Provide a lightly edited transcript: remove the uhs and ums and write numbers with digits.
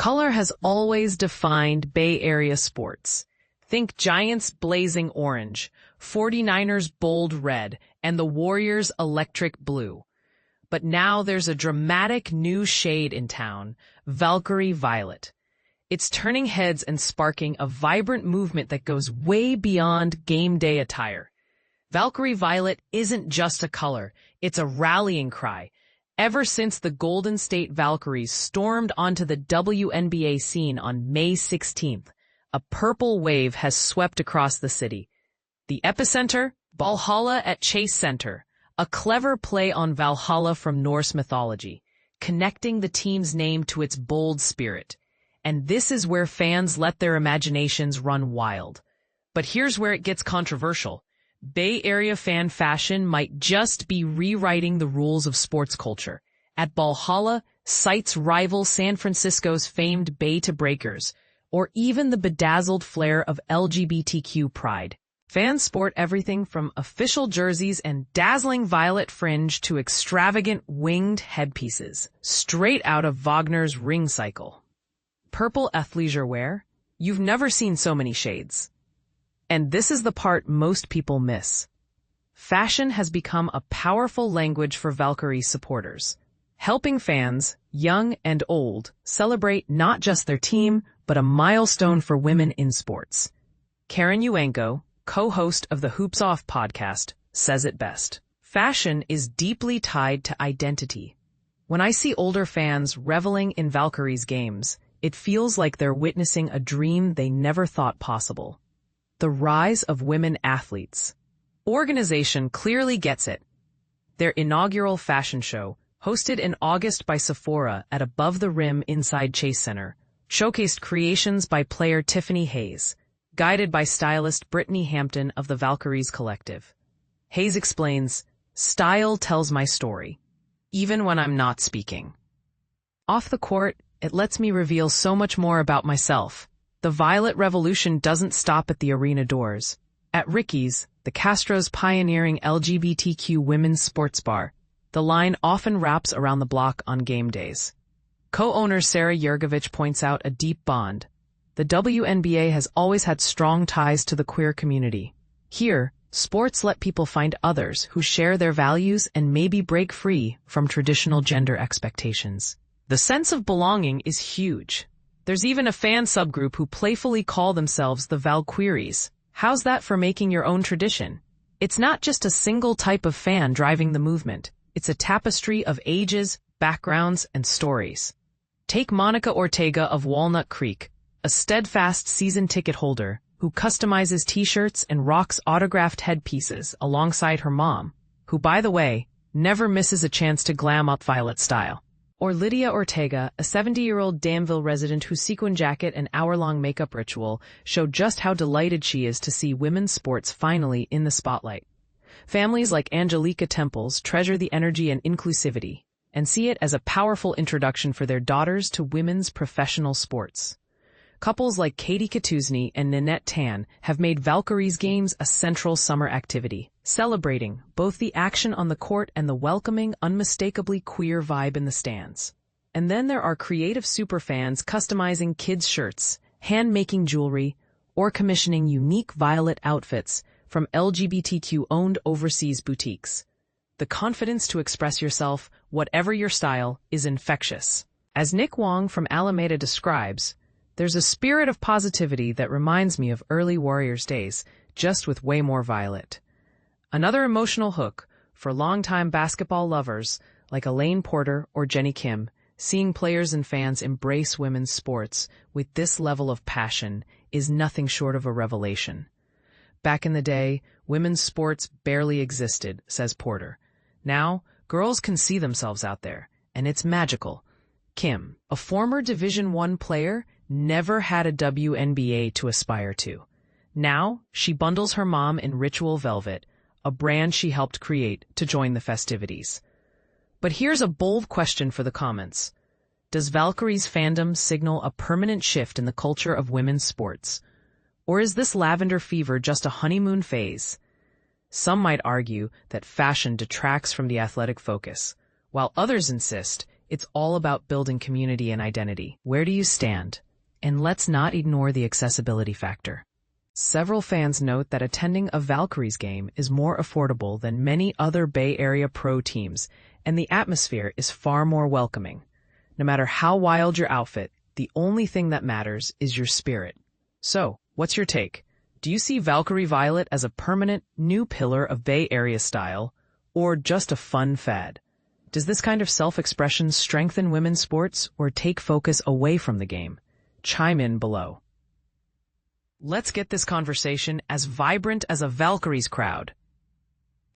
Color has always defined Bay Area sports. Think Giants' blazing orange, 49ers' bold red, and the Warriors' electric blue. But now there's a dramatic new shade in town, Valkyrie Violet. It's turning heads and sparking a vibrant movement that goes way beyond game day attire. Valkyrie Violet isn't just a color, it's a rallying cry. Ever since the Golden State Valkyries stormed onto the WNBA scene on May 16th, a purple wave has swept across the city. The epicenter? Ballhalla at Chase Center, a clever play on Valhalla from Norse mythology, connecting the team's name to its bold spirit. And this is where fans let their imaginations run wild. But here's where it gets controversial. Bay Area fan fashion might just be rewriting the rules of sports culture. At Ballhalla, sites rival San Francisco's famed Bay to Breakers, or even the bedazzled flair of LGBTQ pride. Fans sport everything from official jerseys and dazzling violet fringe to extravagant winged headpieces, straight out of Wagner's Ring Cycle. Purple athleisure wear? You've never seen so many shades. And this is the part most people miss. Fashion has become a powerful language for Valkyrie supporters, helping fans, young and old, celebrate not just their team, but a milestone for women in sports. Karen Uenko, co-host of the Hoops Off podcast, says it best. Fashion is deeply tied to identity. When I see older fans reveling in Valkyrie's games, it feels like they're witnessing a dream they never thought possible. The rise of women athletes. Organization clearly gets it. Their inaugural fashion show, hosted in August by Sephora at Above the Rim inside Chase Center, showcased creations by player Tiffany Hayes, guided by stylist Brittany Hampton of the Valkyries Collective. Hayes explains, "Style tells my story, even when I'm not speaking. Off the court, it lets me reveal so much more about myself. The Violet Revolution doesn't stop at the arena doors. At Rikki's, the Castro's pioneering LGBTQ women's sports bar, the line often wraps around the block on game days." Co-owner Sarah Yergovich points out a deep bond. The WNBA has always had strong ties to the queer community. Here, sports let people find others who share their values and maybe break free from traditional gender expectations. The sense of belonging is huge. There's even a fan subgroup who playfully call themselves the Valkyries. How's that for making your own tradition? It's not just a single type of fan driving the movement. It's a tapestry of ages, backgrounds, and stories. Take Monica Ortega of Walnut Creek, a steadfast season ticket holder who customizes t-shirts and rocks autographed headpieces alongside her mom, who, by the way, never misses a chance to glam up Violet style. Or Lydia Ortega, a 70-year-old Danville resident whose sequin jacket and hour-long makeup ritual show just how delighted she is to see women's sports finally in the spotlight. Families like Angelica Temples treasure the energy and inclusivity and see it as a powerful introduction for their daughters to women's professional sports. Couples like Katie Katuzny and Nanette Tan have made Valkyrie's games a central summer activity, celebrating both the action on the court and the welcoming, unmistakably queer vibe in the stands. And then there are creative superfans customizing kids' shirts, hand-making jewelry, or commissioning unique Violet outfits from LGBTQ-owned overseas boutiques. The confidence to express yourself, whatever your style, is infectious. As Nick Wong from Alameda describes, "There's a spirit of positivity that reminds me of early Warriors days, just with way more violet." Another emotional hook for longtime basketball lovers like Elaine Porter or Jenny Kim, seeing players and fans embrace women's sports with this level of passion is nothing short of a revelation. "Back in the day, women's sports barely existed," says Porter. "Now, girls can see themselves out there, and it's magical." Kim, a former Division I player, never had a WNBA to aspire to. Now, she bundles her mom in Ritual Velvet, a brand she helped create, to join the festivities. But here's a bold question for the comments. Does Valkyrie's fandom signal a permanent shift in the culture of women's sports? Or is this lavender fever just a honeymoon phase? Some might argue that fashion detracts from the athletic focus, while others insist It's all about building community and identity. Where do you stand? And let's not ignore the accessibility factor. Several fans note that attending a Valkyries game is more affordable than many other Bay Area pro teams, and the atmosphere is far more welcoming. No matter how wild your outfit, the only thing that matters is your spirit. So, what's your take? Do you see Valkyrie Violet as a permanent, new pillar of Bay Area style, or just a fun fad? Does this kind of self-expression strengthen women's sports or take focus away from the game? Chime in below. Let's get this conversation as vibrant as a Valkyries crowd.